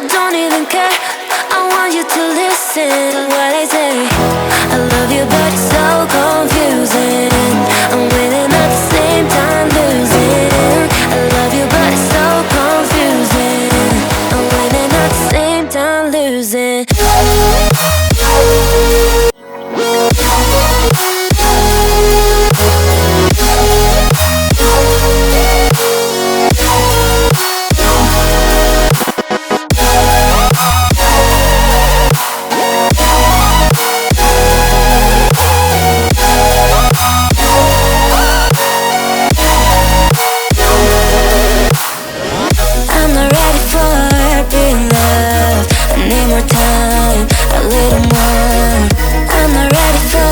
don't even care. I want you to listen to what I say. I love you, but it's so confusing. I'm winning at the same time losing. I love you, but it's so confusing. I'm winning at the same time losing. Time, a little more. I'm not ready for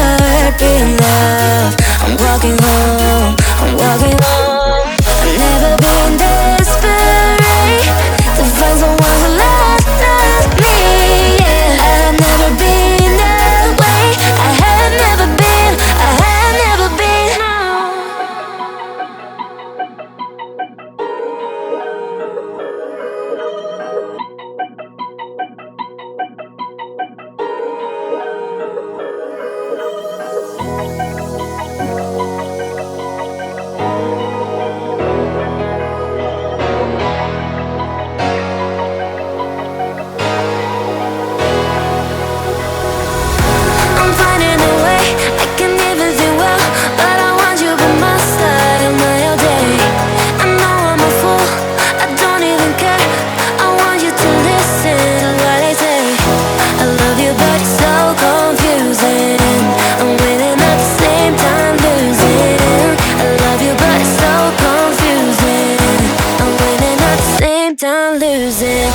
being loved. I'm walking home, I'm walking home. I've never been desperate to find someone who loves me, yeah. I've never been that way. I have never been, I have never been, no. Time losing.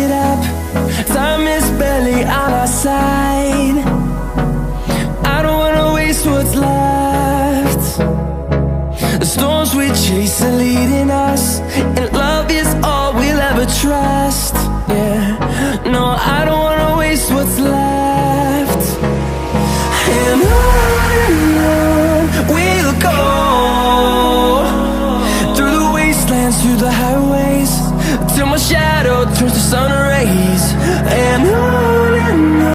it up. Time is barely on our side. I don't wanna waste what's left. The storms we chase are leading us, and love is all we'll ever trust. Yeah, no, I don't wanna waste what's left. And on we'll go, through the wastelands, through the highways, till my shadow turns to sun rays. And on